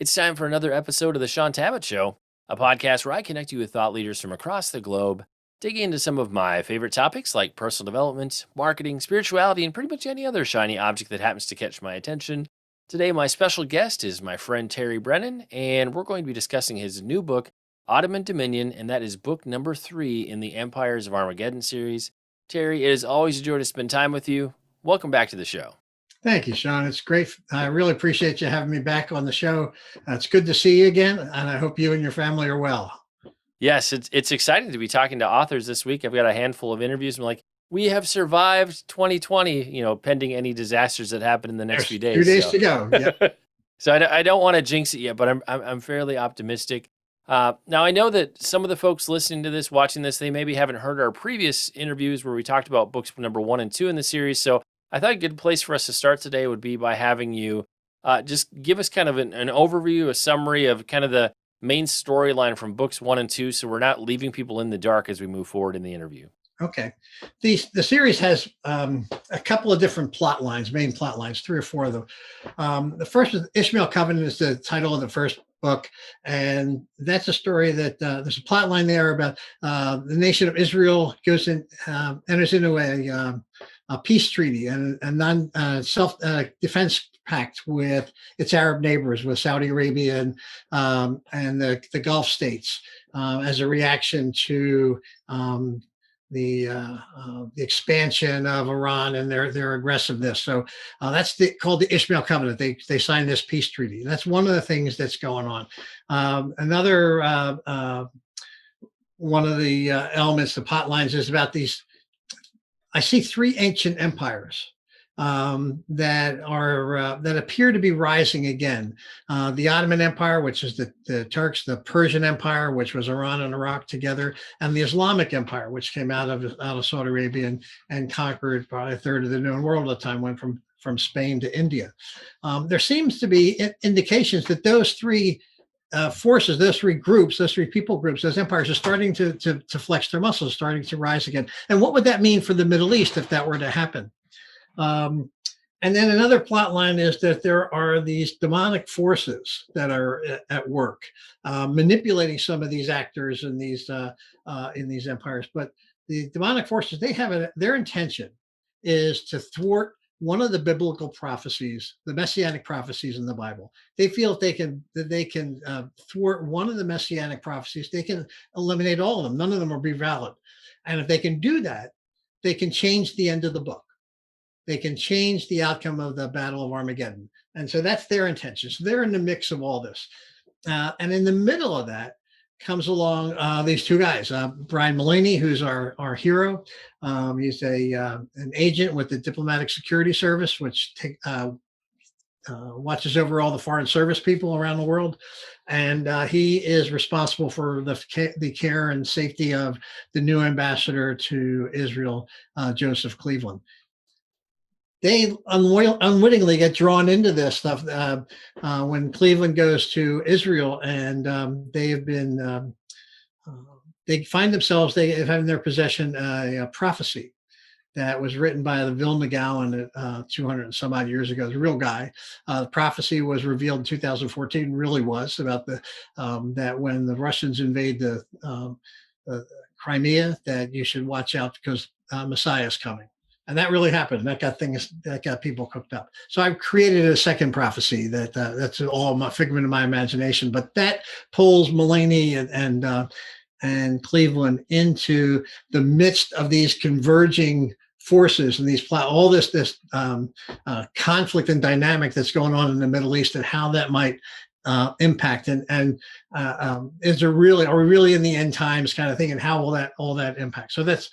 It's time for another episode of the Shaun Tabatt Show, a podcast where I connect you with thought leaders from across the globe, digging into some of my favorite topics like personal development, marketing, spirituality, and pretty much any other shiny object that happens to catch my attention. Today, my special guest is my friend Terry Brennan, and we're going to be discussing his new book, Ottoman Dominion, and that is book number 3 in the Empires of Armageddon series. Terry, it is always a joy to spend time with you. Welcome back to the show. Thank you, Shaun. It's great. I really appreciate you having me back on the show. It's good to see you again, and I hope you and your family are well. Yes, it's exciting to be talking to authors this week. I've got a handful of interviews. I'm like, we have survived 2020, pending any disasters that happen in the next few days. 2 days to go. Yep. So I don't want to jinx it yet, but I'm fairly optimistic. Now I know that some of the folks listening to this, watching this, they maybe haven't heard our previous interviews where we talked about books number 1 and 2 in the series. So I thought a good place for us to start today would be by having you just give us kind of an overview, a summary of kind of the main storyline from books 1 and 2, so we're not leaving people in the dark as we move forward in the interview. Okay. The series has a couple of different plot lines, main plot lines, 3 or 4 of them. The first is Ishmael Covenant is the title of the first book, and that's a story that there's a plot line there about the nation of Israel goes in, enters into a peace treaty and a self-defense pact with its Arab neighbors, with Saudi Arabia and the Gulf states, as a reaction to the expansion of Iran and their aggressiveness. So that's called the Ishmael Covenant. They signed this peace treaty. That's one of the things that's going on. Another one of the elements, the plot lines, is about these. I see 3 ancient empires that appear to be rising again. The Ottoman Empire, which is the Turks, the Persian Empire, which was Iran and Iraq together, and the Islamic Empire, which came out of Saudi Arabia and conquered probably a third of the known world at the time, went from Spain to India. There seems to be indications that those 3 forces, those 3 groups, those 3 people groups, those empires are starting to flex their muscles, starting to rise again. And what would that mean for the Middle East if that were to happen? And then another plot line is that there are these demonic forces that are at work, manipulating some of these actors in these empires. But the demonic forces, their intention is to thwart one of the biblical prophecies, the messianic prophecies in the Bible. They feel if they can thwart one of the messianic prophecies, they can eliminate all of them. None of them will be valid. And if they can do that, they can change the end of the book. They can change the outcome of the Battle of Armageddon. And so that's their intention. So they're in the mix of all this. And in the middle of that comes along these 2 guys, Brian Mullaney, who's our hero. He's an agent with the Diplomatic Security Service, which watches over all the foreign service people around the world. And he is responsible for the care and safety of the new ambassador to Israel, Joseph Cleveland. They unwittingly get drawn into this stuff when Cleveland goes to Israel, and they find themselves, they have in their possession a prophecy that was written by the Vilna Gaon 200 and some odd years ago. It's a real guy. The prophecy was revealed in 2014, really was, about that when the Russians invade the Crimea, that you should watch out because Messiah is coming. And that really happened. That got people cooked up. So I've created a second prophecy that's all my figment of my imagination. But that pulls Mullaney and Cleveland into the midst of these converging forces and all this conflict and dynamic that's going on in the Middle East, and how that might impact are we really in the end times kind of thing, and how will all that impact? So that's.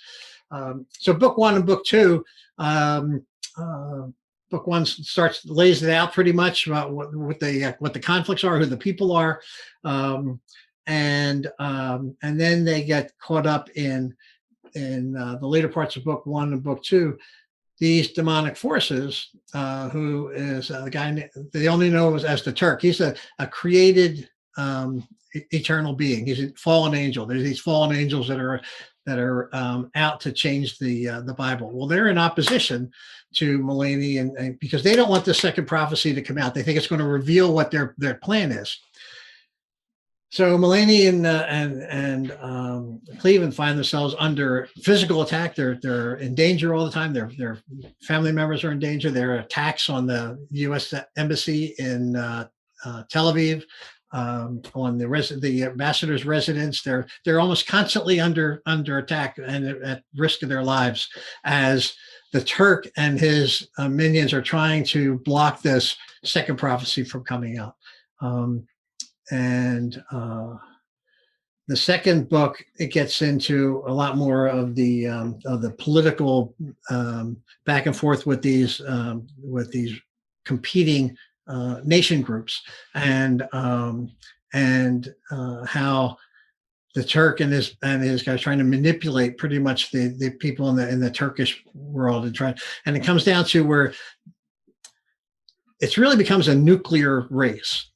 So book 1 and book 2, book 1 lays it out pretty much about what the conflicts are, who the people are, and then they get caught up in the later parts of book 1 and book 2. These demonic forces, who is the guy they only know as the Turk. He's a created eternal being. He's a fallen angel. There's these fallen angels that are out to change the Bible. Well, they're in opposition to Mulaney, and because they don't want the second prophecy to come out. They think it's going to reveal what their plan is. So Mulaney and Cleveland find themselves under physical attack. They're in danger all the time. Their family members are in danger. There are attacks on the U.S. embassy in Tel Aviv, on the ambassador's residence. They're almost constantly under attack and at risk of their lives, as the Turk and his minions are trying to block this second prophecy from coming out. The second book, it gets into a lot more of the political back and forth with these competing nation groups, and how the Turk and his guys trying to manipulate pretty much the people in the Turkish world, and it comes down to where it really becomes a nuclear race.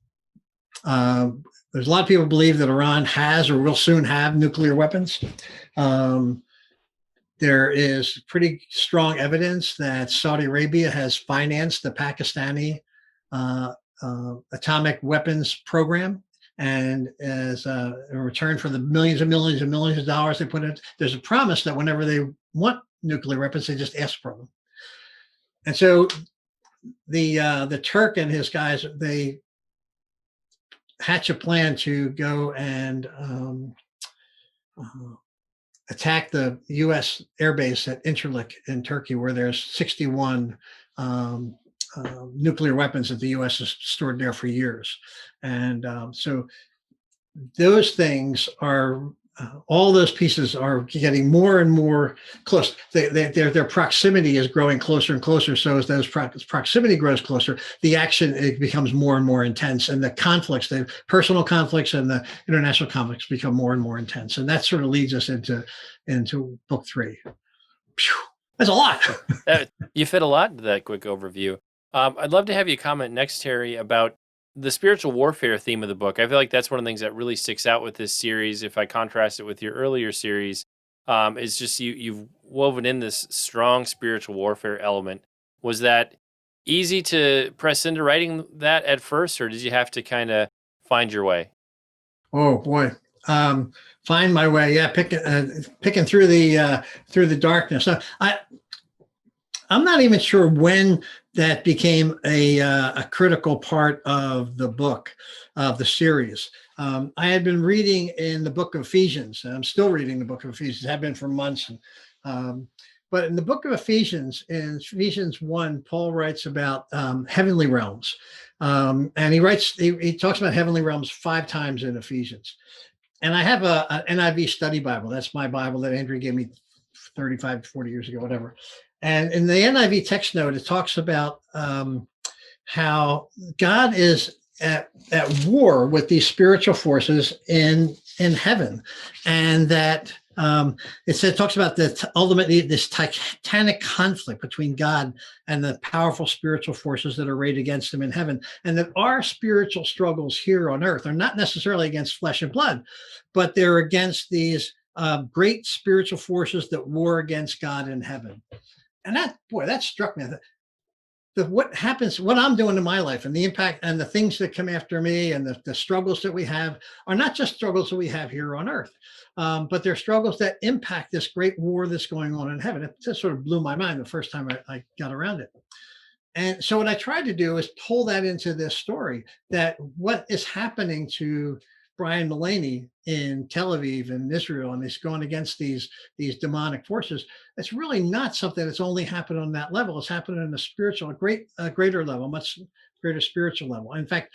There's a lot of people believe that Iran has or will soon have nuclear weapons. There is pretty strong evidence that Saudi Arabia has financed the Pakistani atomic weapons program. And as a return for the millions and millions and millions of dollars they put in, there's a promise that whenever they want nuclear weapons, they just ask for them. And so the Turk and his guys, they hatch a plan to go and attack the U.S. airbase at Incirlik in Turkey, where there's 61 nuclear weapons that the U.S. has stored there for years. And so those things are, all those pieces are getting more and more close. Their proximity is growing closer and closer. So as those proximity grows closer, the action, it becomes more and more intense, and the conflicts, the personal conflicts and the international conflicts, become more and more intense. And that sort of leads us into book 3. Phew, that's a lot. You fit a lot into that quick overview. I'd love to have you comment next, Terry, about the spiritual warfare theme of the book. I feel like that's one of the things that really sticks out with this series. If I contrast it with your earlier series, it's just you've woven in this strong spiritual warfare element. Was that easy to press into writing that at first, or did you have to kind of find your way? Oh boy, find my way. Yeah, picking through the darkness. So I'm not even sure when that became a critical part of the book, of the series. I had been reading in the book of Ephesians, and I'm still reading the book of Ephesians. Have been for months. But in the book of Ephesians, in Ephesians 1, Paul writes about heavenly realms. And he talks about heavenly realms 5 times in Ephesians. And I have an NIV study Bible. That's my Bible that Andrew gave me 35, 40 years ago, whatever. And in the NIV text note, it talks about how God is at war with these spiritual forces in heaven, and that it talks about ultimately this titanic conflict between God and the powerful spiritual forces that are arrayed against him in heaven, and that our spiritual struggles here on earth are not necessarily against flesh and blood, but they're against these great spiritual forces that war against God in heaven. And that struck me. What happens, what I'm doing in my life, and the impact and the things that come after me, and the struggles that we have, are not just struggles that we have here on earth, but they're struggles that impact this great war that's going on in heaven. It just sort of blew my mind the first time I got around it. And so what I tried to do is pull that into this story, that what is happening to Brian Mulaney in Tel Aviv and Israel, and he's going against these demonic forces. It's really not something that's only happened on that level. It's happened on a spiritual, a greater level, much greater spiritual level. In fact,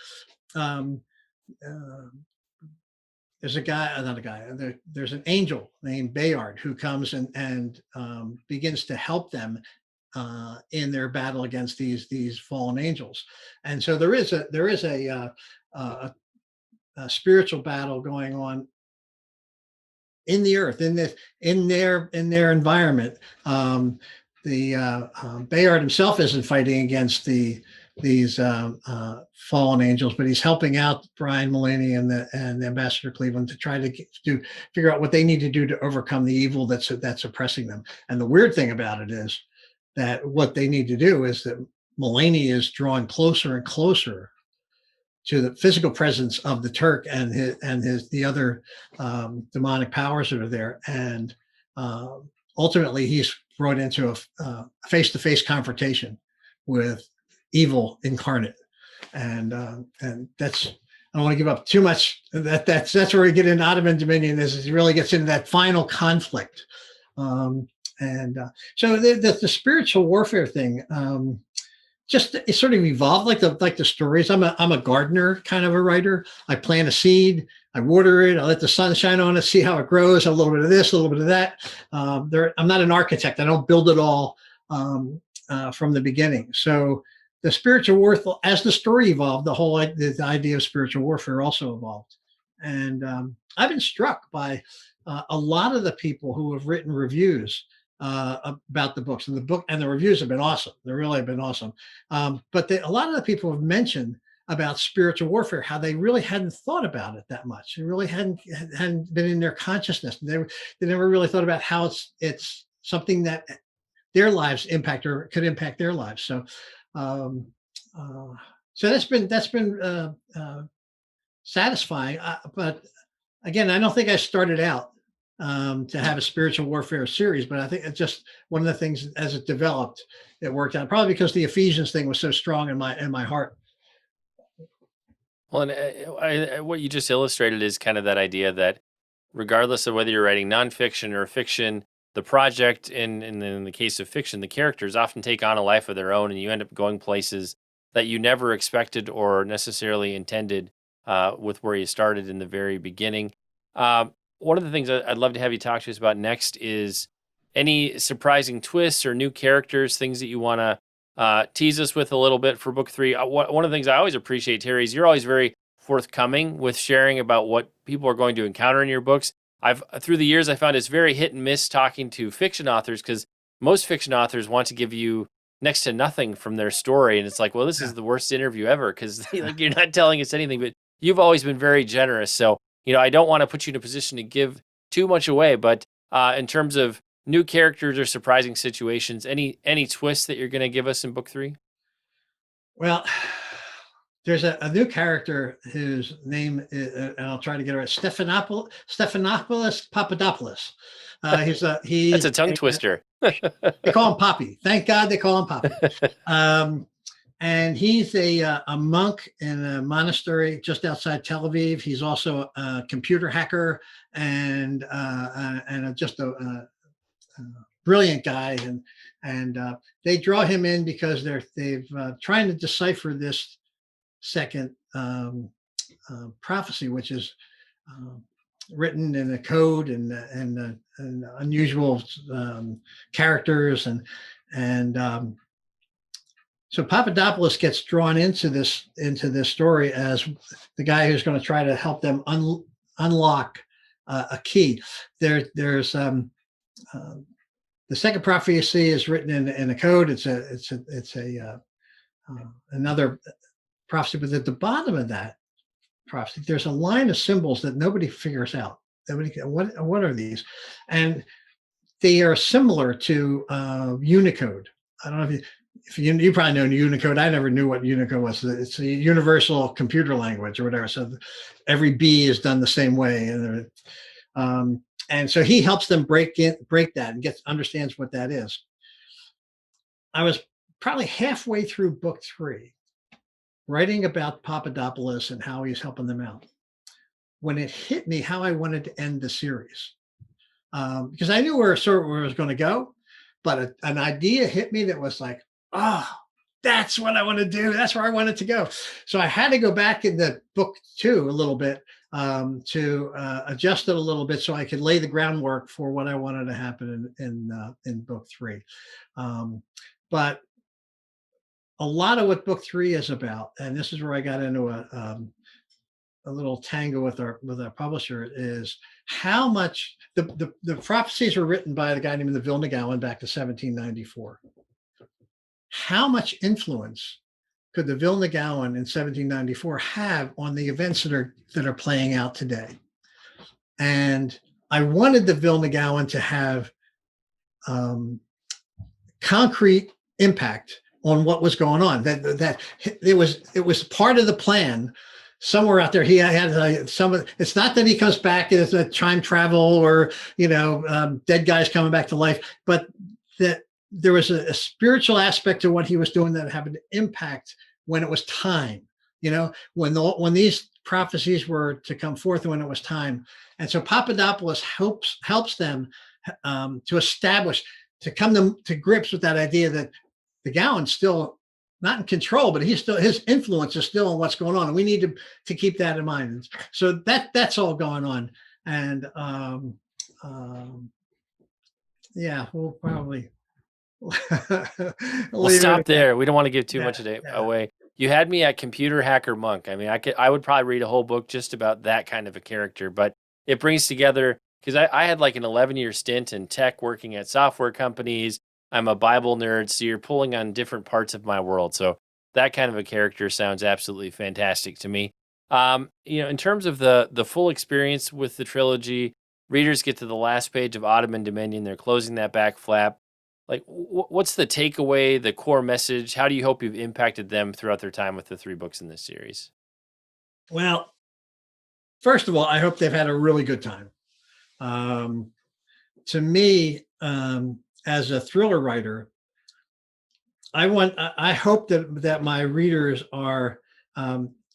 there's there's an angel named Bayard who comes and begins to help them in their battle against these fallen angels. And so there is a spiritual battle going on in the earth, in their environment. Bayard himself isn't fighting against the fallen angels, but he's helping out Brian Mullaney and the Ambassador Cleveland to try to figure out what they need to do to overcome the evil that's oppressing them. And the weird thing about it is that what they need to do is that Mullaney is drawing closer and closer to the physical presence of the Turk and the other demonic powers that are there, and ultimately he's brought into a face-to-face confrontation with evil incarnate, and that's, I don't want to give up too much. That's where we get into Ottoman Dominion. Is it really gets into that final conflict, so the spiritual warfare thing. Just it sort of evolved like the stories. I'm a gardener kind of a writer. I plant a seed, I water it, I let the sun shine on it, see how it grows. A little bit of this, a little bit of that. I'm not an architect. I don't build it all from the beginning. So the spiritual warfare, as the story evolved, the idea of spiritual warfare also evolved. And I've been struck by a lot of the people who have written reviews about the books, and the reviews have been awesome. They really have been awesome. But a lot of the people have mentioned about spiritual warfare, how they really hadn't thought about it that much. It really hadn't been in their consciousness. They never really thought about how it's something that their lives impact or could impact their lives. So, so that's been satisfying. But again, I don't think I started out to have a spiritual warfare series, but I think it's just one of the things as it developed, it worked out. Probably because the Ephesians thing was so strong in my heart. Well, and what you just illustrated is kind of that idea that regardless of whether you're writing nonfiction or fiction, the project, in the case of fiction, the characters often take on a life of their own, and you end up going places that you never expected or necessarily intended with where you started in the very beginning. One of the things I'd love to have you talk to us about next is any surprising twists or new characters, things that you want to tease us with a little bit for book 3. One of the things I always appreciate, Terry, is you're always very forthcoming with sharing about what people are going to encounter in your books. Through the years, I found it's very hit and miss talking to fiction authors, because most fiction authors want to give you next to nothing from their story. And it's like, well, this is the worst interview ever, because like, you're not telling us anything, but you've always been very generous. So, I don't want to put you in a position to give too much away, but in terms of new characters or surprising situations, any twists that you're going to give us in book 3? Well, there's a new character whose name is, and I'll try to get it right, Stephanopoulos Papadopoulos. That's a tongue twister. They call him Poppy. Thank God they call him Poppy. And he's a monk in a monastery just outside Tel Aviv. He's also a computer hacker and just a brilliant guy. And they draw him in because they've trying to decipher this second prophecy, which is written in a code and unusual characters and so Papadopoulos gets drawn into this story as the guy who's going to try to help them unlock a key. There's the second prophecy is written in a code. It's another prophecy, but at the bottom of that prophecy, there's a line of symbols that nobody figures out. What are these? And they are similar to Unicode. I don't know if you probably know Unicode. I never knew what Unicode was. It's a universal computer language or whatever. So every B is done the same way, and so he helps them break that and understands what that is. I was probably halfway through book 3, writing about Papadopoulos and how he's helping them out, when it hit me how I wanted to end the series, because I knew where it was going to go, but an idea hit me that was like, oh, that's what I want to do. That's where I want it to go. So I had to go back in the book 2 a little bit to adjust it a little bit so I could lay the groundwork for what I wanted to happen in book 3. But a lot of what book 3 is about, and this is where I got into a little tango with our publisher, is how much the prophecies were written by the guy named the Vilna Gaon back to 1794. How much influence could the Vilna Gaon in 1794 have on the events that are playing out today? And I wanted the Vilna Gaon to have concrete impact on what was going on. That it was part of the plan. Somewhere out there, he had some. It's not that he comes back as a time travel or dead guys coming back to life, but that there was a spiritual aspect to what he was doing that had an impact when it was time. When these prophecies were to come forth, when it was time, and so Papadopoulos helps them to establish, to come to grips with that idea that the Gowan's still not in control, but his influence is still on what's going on, and we need to keep that in mind. And so that's all going on, and yeah, we'll probably we'll stop there. We don't want to give too much away. You had me at computer hacker monk. I mean, I would probably read a whole book just about that kind of a character, but it brings together, because I had like an 11-year stint in tech working at software companies. I'm a Bible nerd, so you're pulling on different parts of my world. So that kind of a character sounds absolutely fantastic to me. In terms of the full experience with the trilogy, readers get to the last page of Ottoman Dominion. They're closing that back flap. Like, what's the takeaway, the core message? How do you hope you've impacted them throughout their time with the 3 books in this series? Well, first of all, I hope they've had a really good time. To me, as a thriller writer, I hope that my readers are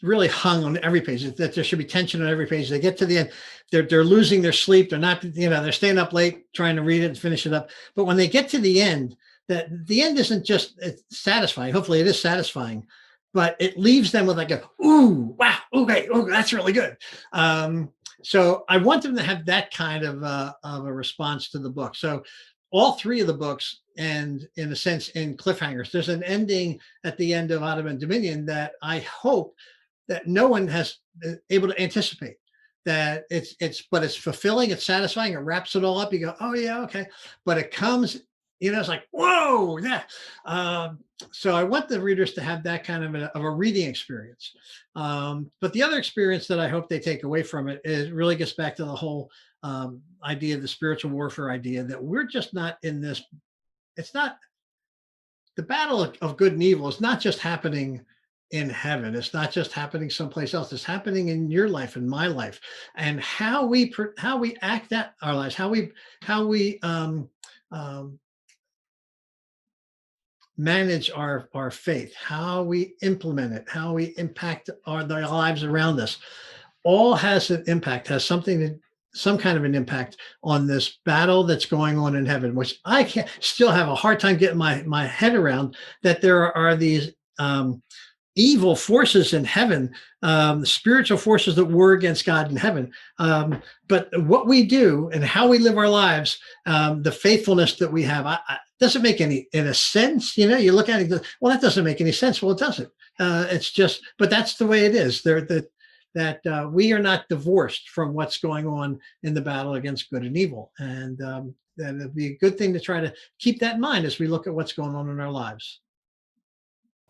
really hung on every page, that there should be tension on every page. They get to the end, they're losing their sleep. They're not, they're staying up late trying to read it and finish it up. But when they get to the end, that the end isn't just satisfying. Hopefully it is satisfying, but it leaves them with like ooh, wow, okay, oh, that's really good. So I want them to have that kind of a response to the book. So all 3 of the books end, in a sense, in cliffhangers. There's an ending at the end of Ottoman Dominion that I hope that no one has able to anticipate. That it's fulfilling, it's satisfying, it wraps it all up. You go, oh yeah, okay. But it comes, it's like, whoa, yeah. So I want the readers to have that kind of a reading experience. But the other experience that I hope they take away from it is really gets back to the whole idea of the spiritual warfare idea, that we're just not in this. It's not the battle of good and evil. It's not just happening in heaven. It's not just happening someplace else. It's happening in your life and my life, and how we act at our lives, how we manage our faith, how we implement it, how we impact the lives around us, all has an impact, has some kind of an impact on this battle that's going on in heaven, which I still have a hard time getting my head around, that there are these evil forces in heaven, spiritual forces that war against God in heaven. But what we do and how we live our lives, the faithfulness that we have, doesn't make any, in a sense, you look at it, well, that doesn't make any sense. Well, it doesn't. It's just, but that's the way it is. That we are not divorced from what's going on in the battle against good and evil. And that it'd be a good thing to try to keep that in mind as we look at what's going on in our lives.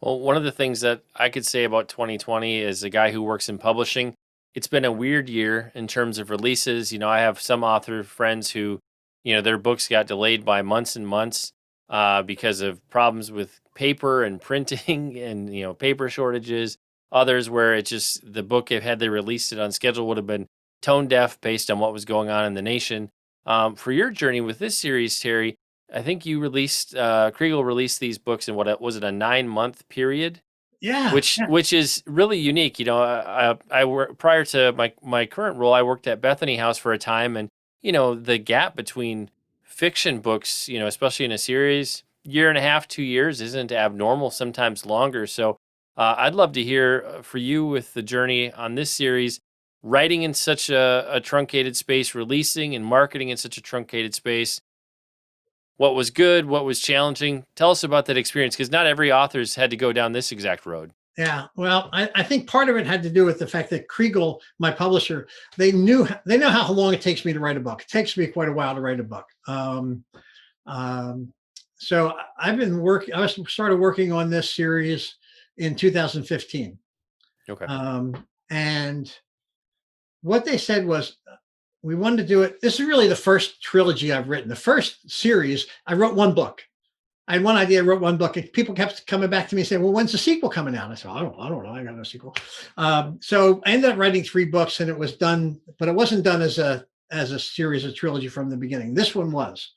Well, one of the things that I could say about 2020 as a guy who works in publishing, it's been a weird year in terms of releases. I have some author friends who, their books got delayed by months and months because of problems with paper and printing and, paper shortages. Others where it just, the book, had they released it on schedule, would have been tone deaf based on what was going on in the nation. For your journey with this series, Terry, I think you released, Kriegel released these books in what was it, a 9-month period? Yeah. Which is really unique. I work, prior to my current role, I worked at Bethany House for a time, and the gap between fiction books, especially in a series, 1.5 to 2 years isn't abnormal, sometimes longer. So I'd love to hear for you with the journey on this series, writing in such a truncated space, releasing and marketing in such a truncated space. What was good? What was challenging? Tell us about that experience, because not every author's had to go down this exact road. Yeah, well, I think part of it had to do with the fact that Kriegel, my publisher, they know how long it takes me to write a book. It takes me quite a while to write a book. So I've been working. I started working on this series in 2015. Okay. And what they said was, we wanted to do it. This is really the first trilogy I've written. The first series, I wrote one book. I had one idea, I wrote one book, and people kept coming back to me saying, well, when's the sequel coming out? I said, I don't know. I got no sequel. So I ended up writing 3 books, and it was done, but it wasn't done as a series, a trilogy from the beginning. This one was.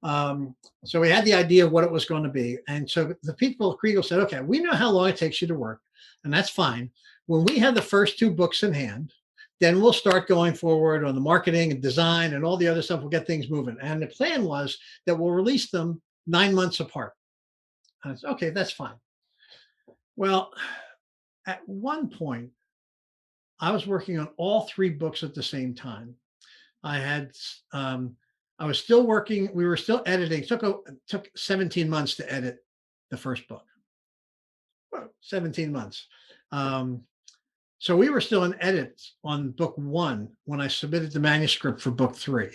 So we had the idea of what it was going to be. And so the people at Kriegel said, okay, we know how long it takes you to work, and that's fine. When we have the first 2 books in hand, then we'll start going forward on the marketing and design and all the other stuff. We'll get things moving. And the plan was that we'll release them 9 months apart. I said, okay, that's fine. Well, at one point, I was working on all 3 books at the same time. I had, I was still working. We were still editing. It took 17 months to edit the first book. Well, 17 months. So we were still in edits on book 1 when I submitted the manuscript for book 3.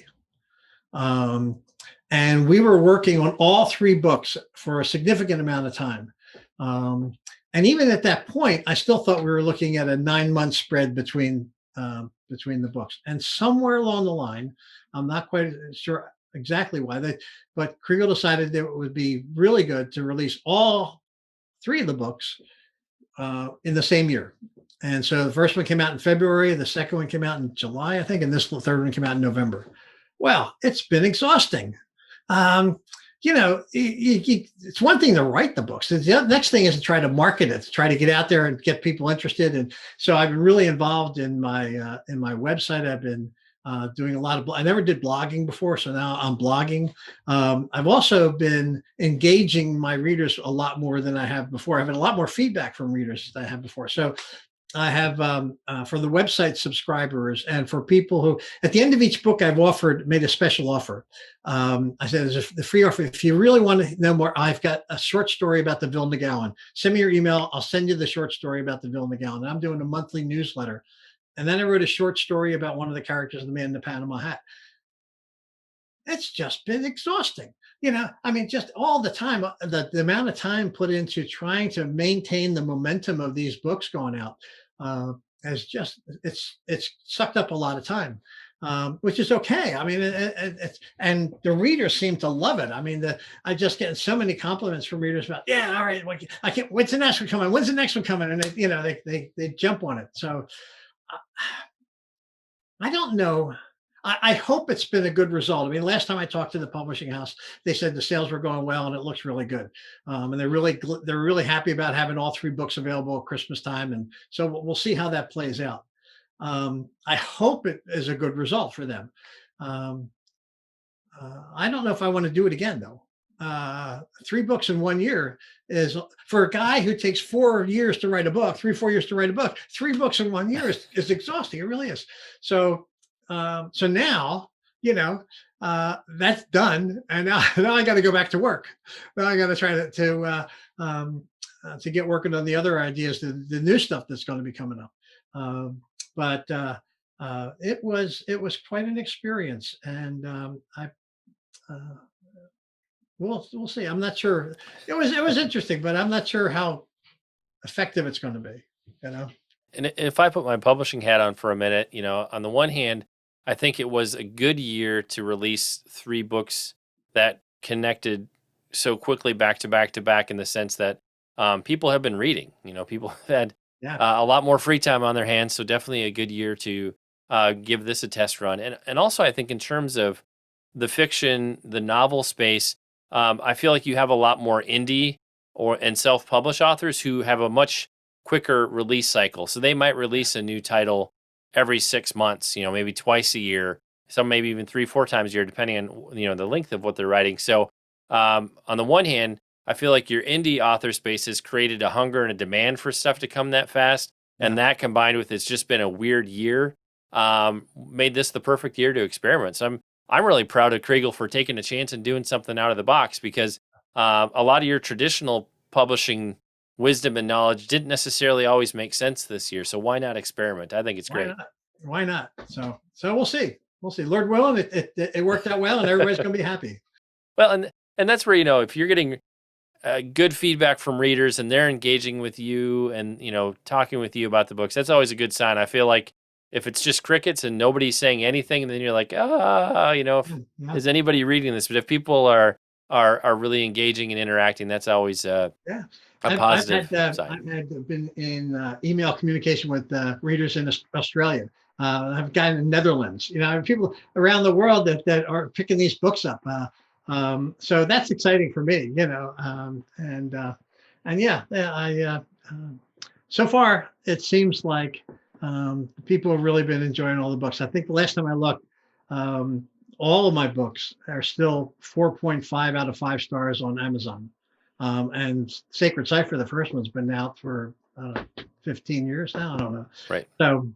And we were working on all 3 books for a significant amount of time. And even at that point, I still thought we were looking at a 9-month spread between the books. And somewhere along the line, I'm not quite sure exactly why, but Kriegel decided that it would be really good to release all 3 of the books in the same year. And so the first one came out in February, the second one came out in July, I think, and this third one came out in November. Well, it's been exhausting. It's one thing to write the books. The next thing is to try to market it, to try to get out there and get people interested. And so I've been really involved in my website. I've been doing a lot of, I never did blogging before, so now I'm blogging. I've also been engaging my readers a lot more than I have before. I've had a lot more feedback from readers than I have before. So I have for the website subscribers and for people who, at the end of each book, I've made a special offer. I said, there's the free offer. If you really want to know more, I've got a short story about the Vilna Gaon. Send me your email. I'll send you the short story about the Vilna Gaon. And I'm doing a monthly newsletter. And then I wrote a short story about one of the characters of The Man in the Panama Hat. It's just been exhausting. Just all the time, the amount of time put into trying to maintain the momentum of these books going out has just, it's sucked up a lot of time, which is okay. And the readers seem to love it. I just get so many compliments from readers about, yeah, all right, I can't, when's the next one coming? When's the next one coming? And they jump on it. So I don't know. I hope it's been a good result. Last time I talked to the publishing house, they said the sales were going well and it looks really good. And they're really happy about having all 3 books available at Christmas time. And so we'll see how that plays out. I hope it is a good result for them. I don't know if I want to do it again, though. 3 books in 1 year is, for a guy who takes 4 years to write a book, 3-4 years to write a book, 3 books in 1 year is exhausting. It really is. So now, that's done. And now I got to go back to work. Now I got to try to get working on the other ideas, the new stuff that's going to be coming up. But it was quite an experience. And we'll see. I'm not sure. It was interesting, but I'm not sure how effective it's going to be, And if I put my publishing hat on for a minute, on the one hand, I think it was a good year to release 3 books that connected so quickly back to back to back, in the sense that people have been reading. People have had a lot more free time on their hands. So definitely a good year to give this a test run. And also, I think in terms of the fiction, the novel space, I feel like you have a lot more indie and self-published authors who have a much quicker release cycle. So they might release a new title every 6 months, maybe twice a year, some maybe even 3-4 times a year, depending on, the length of what they're writing. So on the one hand, I feel like your indie author space has created a hunger and a demand for stuff to come that fast. And that, combined with it's just been a weird year, made this the perfect year to experiment. So I'm really proud of Kriegel for taking a chance and doing something out of the box, because a lot of your traditional publishing wisdom and knowledge didn't necessarily always make sense this year. So why not experiment? I think it's great. Why not? So we'll see. Lord willing, it worked out well, and everybody's going to be happy. Well, and that's where, if you're getting good feedback from readers and they're engaging with you and, talking with you about the books, that's always a good sign. I feel like if it's just crickets and nobody's saying anything, and then you're like, if Yeah. is anybody reading this? But if people are really engaging and interacting, that's always Yeah. a I've positive had sign. been in email communication with readers in Australia. I've got in the Netherlands. People around the world that are picking these books up. So that's exciting for me. And yeah, so far it seems like people have really been enjoying all the books. I think the last time I looked, um, all of my books are still 4.5 out of 5 stars on Amazon. And Sacred Cipher, the first one's been out for 15 years now. I don't know. Right. So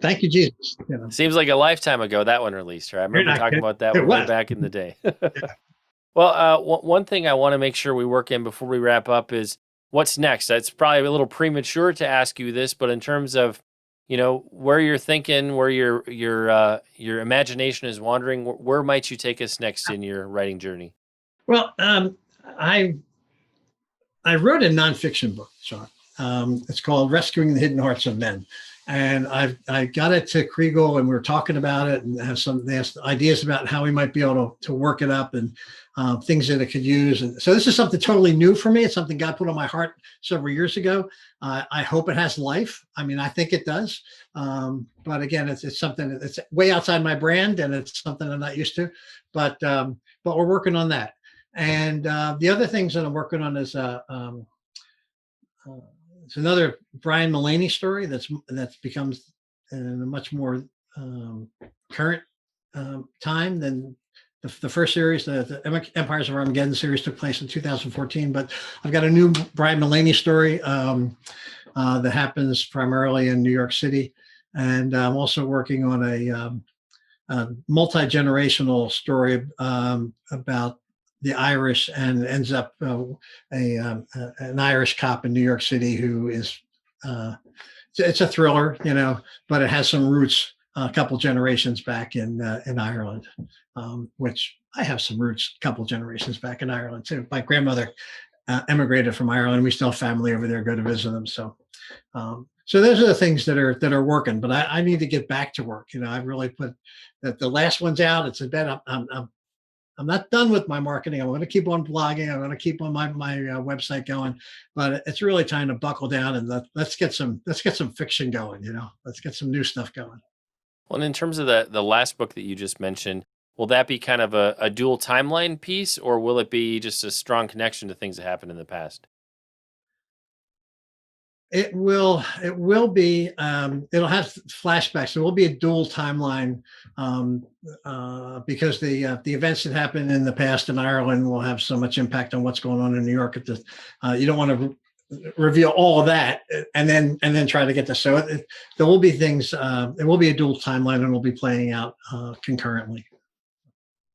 thank you, Jesus. Seems like a lifetime ago that one released, right? I You're remember not talking kidding. about that It one way was. back in the day. Yeah. Well, one thing I want to make sure we work in before we wrap up is what's next. It's probably a little premature to ask you this, but in terms of, where you're thinking, where your imagination is wandering, where might you take us next in your writing journey? Well, I I wrote a nonfiction book, Shaun. It's called "Rescuing the Hidden Hearts of Men," and I got it to Kriegel, and we were talking about it, and have they have ideas about how we might be able to work it up, and things that it could use. And so this is something totally new for me. It's something God put on my heart several years ago. I hope it has life. I mean, I think it does. But again, it's something that's way outside my brand, and it's something I'm not used to. But we're working on that. And the other things that I'm working on is uh, it's another Brian Mullaney story that's becomes in a much more current time than the first series. The Empires of Armageddon series took place in 2014, but I've got a new Brian Mullaney story that happens primarily in New York City, and I'm also working on a multi-generational story about the Irish, and ends up an Irish cop in New York City who is it's a thriller, but it has some roots a couple generations back in Ireland, which I have some roots a couple generations back in Ireland too. My grandmother emigrated from Ireland. We still have family over there. Go to visit them. So those are the things that are working. But I need to get back to work. I've really put that the last one's out. It's a bit. I'm not done with my marketing. I'm going to keep on blogging. I'm going to keep on my website going, but it's really time to buckle down and let's get some fiction going. Let's get some new stuff going. Well, and in terms of the last book that you just mentioned, will that be kind of a dual timeline piece, or will it be just a strong connection to things that happened in the past? It will be it'll have flashbacks. There will be a dual timeline because the events that happened in the past in Ireland will have so much impact on what's going on in New York. You don't want to reveal all of that and then try to get this. So there will be things. It will be a dual timeline, and will be playing out concurrently.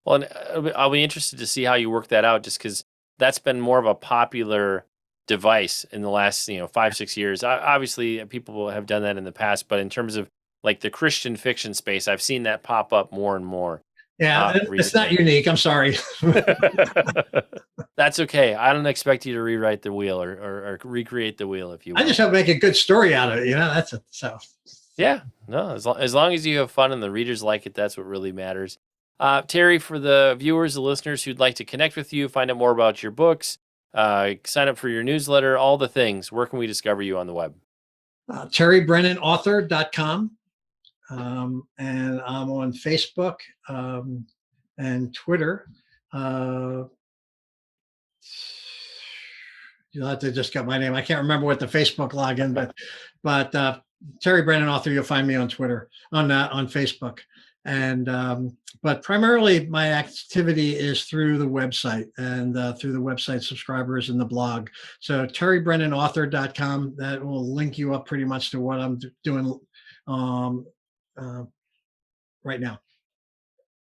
Well, and I'll be interested to see how you work that out, just because that's been more of a popular device in the last 5-6 years. Obviously, people have done that in the past, but in terms of like the Christian fiction space, I've seen that pop up more and more. Yeah, it's not Recently. unique. I'm sorry. That's okay. I don't expect you to rewrite the wheel or recreate the wheel if you I will. just hope to make a good story out of it. That's it. So Yeah, no, as long as you have fun and the readers like it, that's what really matters. Terry, for the viewers, the listeners who'd like to connect with you, find out more about your books, sign up for your newsletter, all the things, where can we discover you on the web? TerryBrennanAuthor.com. And I'm on Facebook and Twitter. You'll have to just get my name. I can't remember what the Facebook login, but Terry Brennan Author. You'll find me on Twitter, on Facebook, and but primarily my activity is through the website and through the website subscribers and the blog. So TerryBrennanAuthor.com, that will link you up pretty much to what I'm doing right now.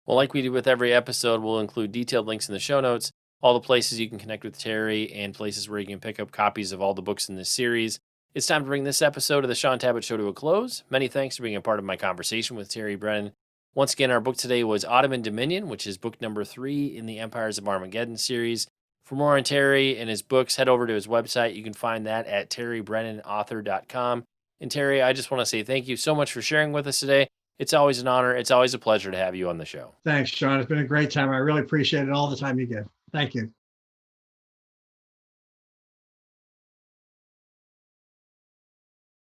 Well, like we do with every episode, we'll include detailed links in the show notes, all the places you can connect with Terry, and places where you can pick up copies of all the books in this series. It's time to bring this episode of the Shaun Tabatt Show to a close. Many thanks for being a part of my conversation with Terry Brennan. Once again, our book today was Ottoman Dominion, which is book number 3 in the Empires of Armageddon series. For more on Terry and his books, head over to his website. You can find that at terrybrennanauthor.com. And Terry, I just want to say thank you so much for sharing with us today. It's always an honor. It's always a pleasure to have you on the show. Thanks, Shaun. It's been a great time. I really appreciate it all the time you give. Thank you.